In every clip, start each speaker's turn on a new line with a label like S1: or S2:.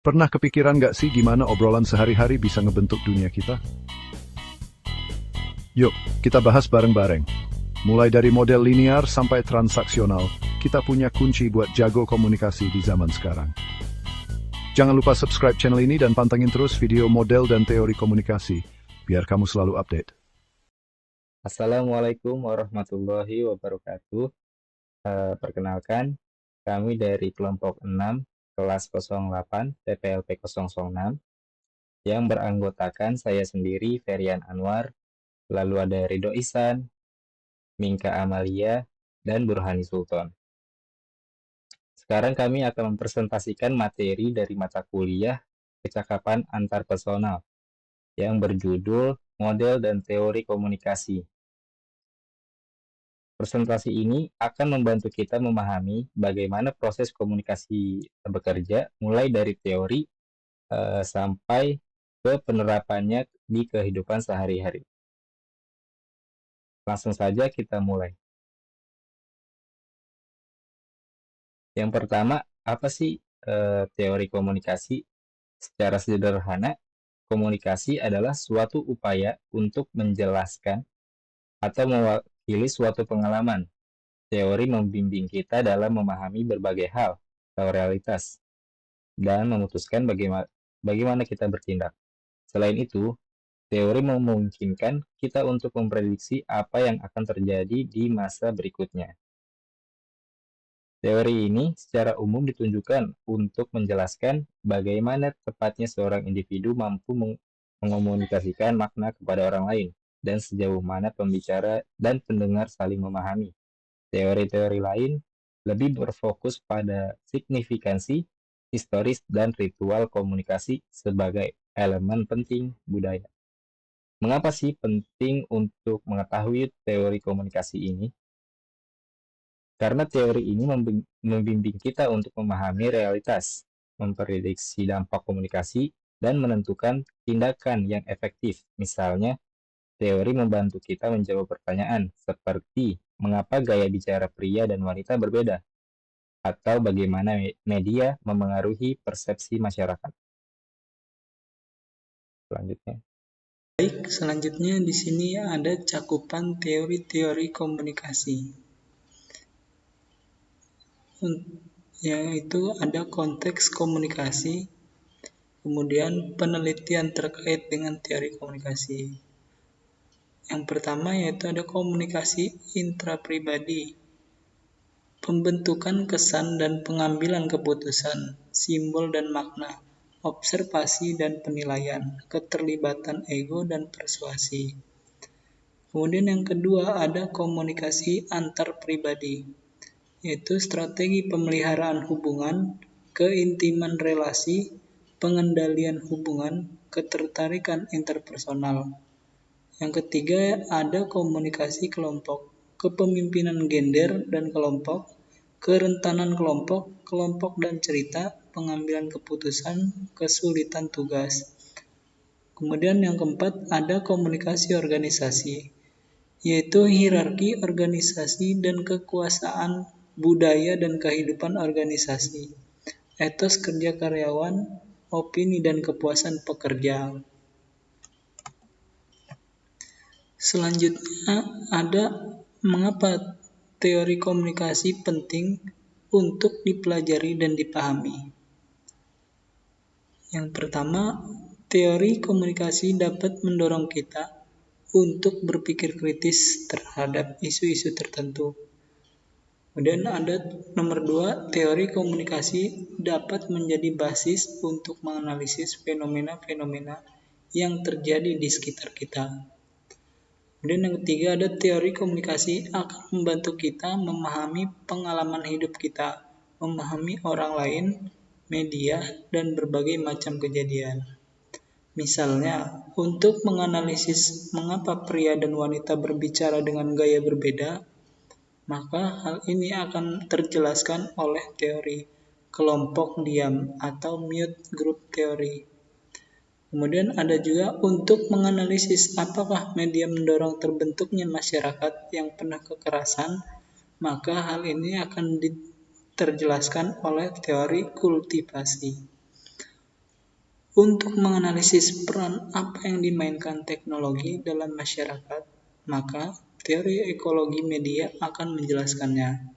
S1: Pernah kepikiran nggak sih gimana obrolan sehari-hari bisa ngebentuk dunia kita? Yuk, kita bahas bareng-bareng. Mulai dari model linear sampai transaksional, kita punya kunci buat jago komunikasi di zaman sekarang. Jangan lupa subscribe channel ini dan pantengin terus video model dan teori komunikasi, biar kamu selalu update.
S2: Assalamualaikum warahmatullahi wabarakatuh. Perkenalkan, kami dari kelompok 6, kelas 08, TPLP 006, yang beranggotakan saya sendiri, Ferian Anwar, lalu ada Ridho Ihsan, Mingka Amalia, dan Burhani Sultan. Sekarang kami akan mempresentasikan materi dari mata kuliah Kecakapan Antarpersonal yang berjudul Model dan Teori Komunikasi. Presentasi ini akan membantu kita memahami bagaimana proses komunikasi bekerja, mulai dari teori sampai ke penerapannya di kehidupan sehari-hari. Langsung saja kita mulai. Yang pertama, apa sih teori komunikasi? Secara sederhana, komunikasi adalah suatu upaya untuk menjelaskan atau mewakili suatu pengalaman. Teori membimbing kita dalam memahami berbagai hal atau realitas dan memutuskan bagaimana kita bertindak. Selain itu, teori memungkinkan kita untuk memprediksi apa yang akan terjadi di masa berikutnya. Teori ini secara umum ditunjukkan untuk menjelaskan bagaimana tepatnya seorang individu mampu mengomunikasikan makna kepada orang lain dan sejauh mana pembicara dan pendengar saling memahami. Teori-teori lain lebih berfokus pada signifikansi, historis, dan ritual komunikasi sebagai elemen penting budaya. Mengapa sih penting untuk mengetahui teori komunikasi ini? Karena teori ini membimbing kita untuk memahami realitas, memprediksi dampak komunikasi, dan menentukan tindakan yang efektif. Misalnya, teori membantu kita menjawab pertanyaan seperti mengapa gaya bicara pria dan wanita berbeda, atau bagaimana media memengaruhi persepsi masyarakat. Selanjutnya,
S3: Baik, selanjutnya di sini ada cakupan teori-teori komunikasi. Yaitu ada konteks komunikasi, kemudian penelitian terkait dengan teori komunikasi. Yang pertama yaitu ada komunikasi intrapribadi, pembentukan kesan dan pengambilan keputusan, simbol dan makna, observasi dan penilaian, keterlibatan ego dan persuasi. Kemudian yang kedua ada komunikasi antar pribadi, yaitu strategi pemeliharaan hubungan, keintiman relasi, pengendalian hubungan, ketertarikan interpersonal. Yang ketiga ada komunikasi kelompok, kepemimpinan gender dan kelompok, kerentanan kelompok, kelompok dan cerita, pengambilan keputusan, kesulitan tugas. Kemudian yang keempat ada komunikasi organisasi, yaitu hierarki organisasi dan kekuasaan, budaya dan kehidupan organisasi, etos kerja karyawan, opini dan kepuasan pekerja. Selanjutnya ada mengapa teori komunikasi penting untuk dipelajari dan dipahami. Yang pertama, teori komunikasi dapat mendorong kita untuk berpikir kritis terhadap isu-isu tertentu. Kemudian ada nomor 2, teori komunikasi dapat menjadi basis untuk menganalisis fenomena-fenomena yang terjadi di sekitar kita. Kemudian yang ketiga ada teori komunikasi akan membantu kita memahami pengalaman hidup kita, memahami orang lain, media, dan berbagai macam kejadian. Misalnya, untuk menganalisis mengapa pria dan wanita berbicara dengan gaya berbeda, maka hal ini akan terjelaskan oleh teori kelompok diam atau mute group theory. Kemudian ada juga untuk menganalisis apakah media mendorong terbentuknya masyarakat yang penuh kekerasan, maka hal ini akan terjelaskan oleh teori kultivasi. Untuk menganalisis peran apa yang dimainkan teknologi dalam masyarakat, maka teori ekologi media akan menjelaskannya.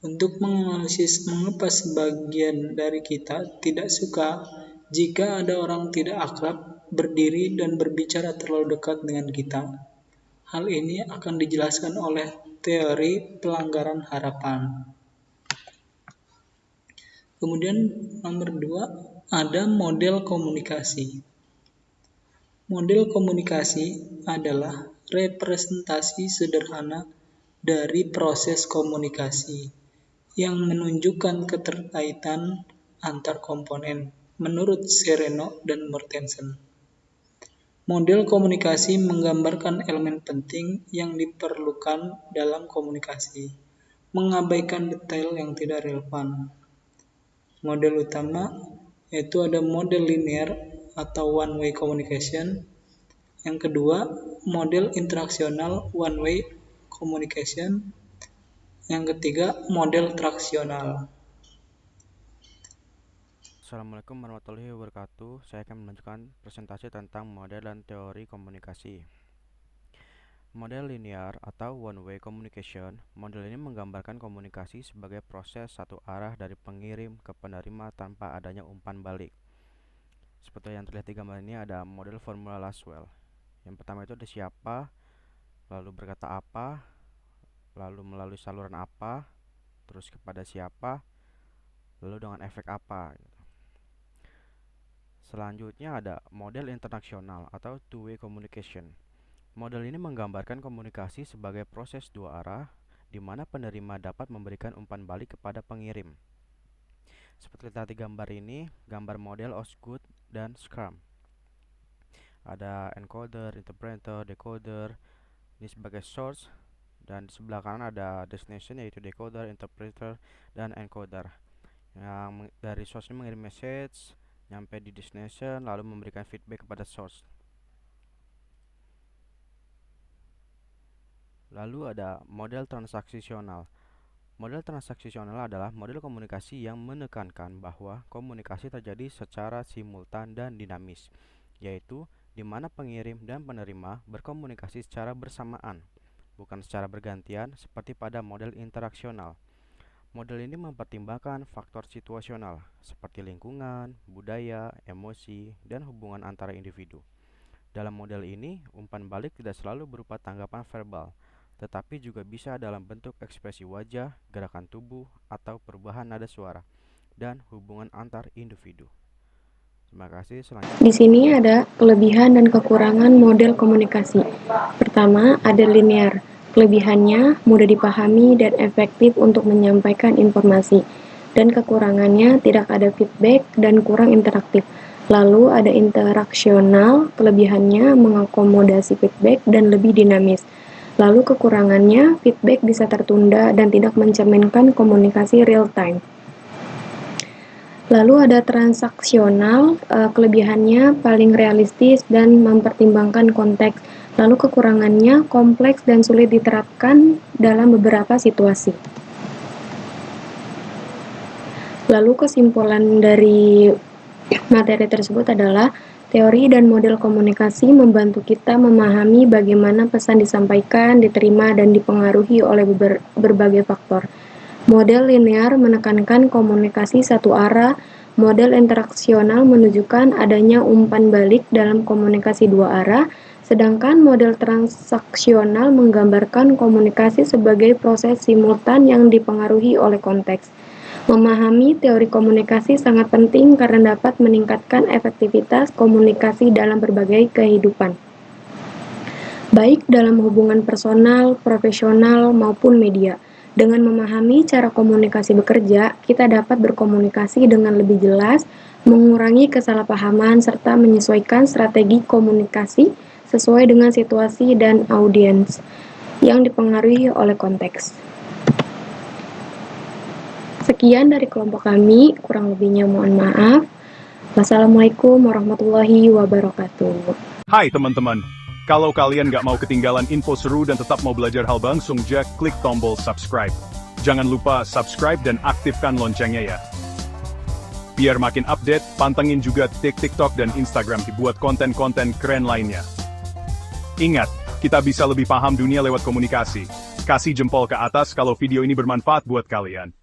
S3: Untuk menganalisis mengapa sebagian dari kita tidak suka jika ada orang tidak akrab, berdiri, dan berbicara terlalu dekat dengan kita. Hal ini akan dijelaskan oleh teori pelanggaran harapan. Kemudian nomor 2, ada model komunikasi. Model komunikasi adalah representasi sederhana dari proses komunikasi yang menunjukkan keterkaitan antar komponen menurut Sereno dan Mortensen. Model komunikasi menggambarkan elemen penting yang diperlukan dalam komunikasi, mengabaikan detail yang tidak relevan. Model utama yaitu ada model linear atau one-way communication. Yang kedua, model interaksional one-way communication. Yang ketiga, model traksional.
S4: Assalamualaikum warahmatullahi wabarakatuh. Saya akan menunjukkan presentasi tentang model dan teori komunikasi. Model linear atau one-way communication. Model ini menggambarkan komunikasi sebagai proses satu arah dari pengirim ke penerima tanpa adanya umpan balik. Seperti yang terlihat di gambar ini ada model formula Laswell. Yang pertama itu ada siapa, lalu berkata apa, lalu melalui saluran apa, terus kepada siapa, lalu dengan efek apa. Selanjutnya ada model internasional atau two-way communication. Model ini menggambarkan komunikasi sebagai proses dua arah di mana penerima dapat memberikan umpan balik kepada pengirim. Seperti tadi gambar ini, gambar model Osgood dan Scrum. Ada encoder, interpreter, decoder, ini sebagai source, dan di sebelah kanan ada destination yaitu decoder, interpreter, dan encoder. Yang dari source ini mengirim message, nyampe di destination, lalu memberikan feedback kepada source. Lalu ada model transaksional. Model transaksional adalah model komunikasi yang menekankan bahwa komunikasi terjadi secara simultan dan dinamis, yaitu di mana pengirim dan penerima berkomunikasi secara bersamaan, bukan secara bergantian seperti pada model interaksional. Model ini mempertimbangkan faktor situasional seperti lingkungan, budaya, emosi, dan hubungan antara individu. Dalam model ini, umpan balik tidak selalu berupa tanggapan verbal, tetapi juga bisa dalam bentuk ekspresi wajah, gerakan tubuh, atau perubahan nada suara, dan hubungan antar individu. Terima kasih. Selanjutnya,
S5: Di sini ada kelebihan dan kekurangan model komunikasi. Pertama, ada linear. Kelebihannya mudah dipahami dan efektif untuk menyampaikan informasi. Dan kekurangannya tidak ada feedback dan kurang interaktif. Lalu ada interaksional, kelebihannya mengakomodasi feedback dan lebih dinamis. Lalu kekurangannya, feedback bisa tertunda dan tidak mencerminkan komunikasi real time. Lalu ada transaksional, kelebihannya paling realistis dan mempertimbangkan konteks. Lalu kekurangannya kompleks dan sulit diterapkan dalam beberapa situasi. Lalu kesimpulan dari materi tersebut adalah teori dan model komunikasi membantu kita memahami bagaimana pesan disampaikan, diterima, dan dipengaruhi oleh berbagai faktor. Model linear menekankan komunikasi satu arah, model interaksional menunjukkan adanya umpan balik dalam komunikasi dua arah, sedangkan model transaksional menggambarkan komunikasi sebagai proses simultan yang dipengaruhi oleh konteks. Memahami teori komunikasi sangat penting karena dapat meningkatkan efektivitas komunikasi dalam berbagai kehidupan, baik dalam hubungan personal, profesional, maupun media. Dengan memahami cara komunikasi bekerja, kita dapat berkomunikasi dengan lebih jelas, mengurangi kesalahpahaman, serta menyesuaikan strategi komunikasi sesuai dengan situasi dan audiens yang dipengaruhi oleh konteks. Sekian dari kelompok kami, kurang lebihnya mohon maaf. Wassalamualaikum warahmatullahi wabarakatuh.
S1: Hai teman-teman, kalau kalian nggak mau ketinggalan info seru dan tetap mau belajar hal langsung aja klik tombol subscribe. Jangan lupa subscribe dan aktifkan loncengnya ya.
S6: Biar makin update, pantengin juga TikTok dan Instagram buat konten-konten keren lainnya. Ingat, kita bisa lebih paham dunia lewat komunikasi. Kasih jempol ke atas kalau video ini bermanfaat buat kalian.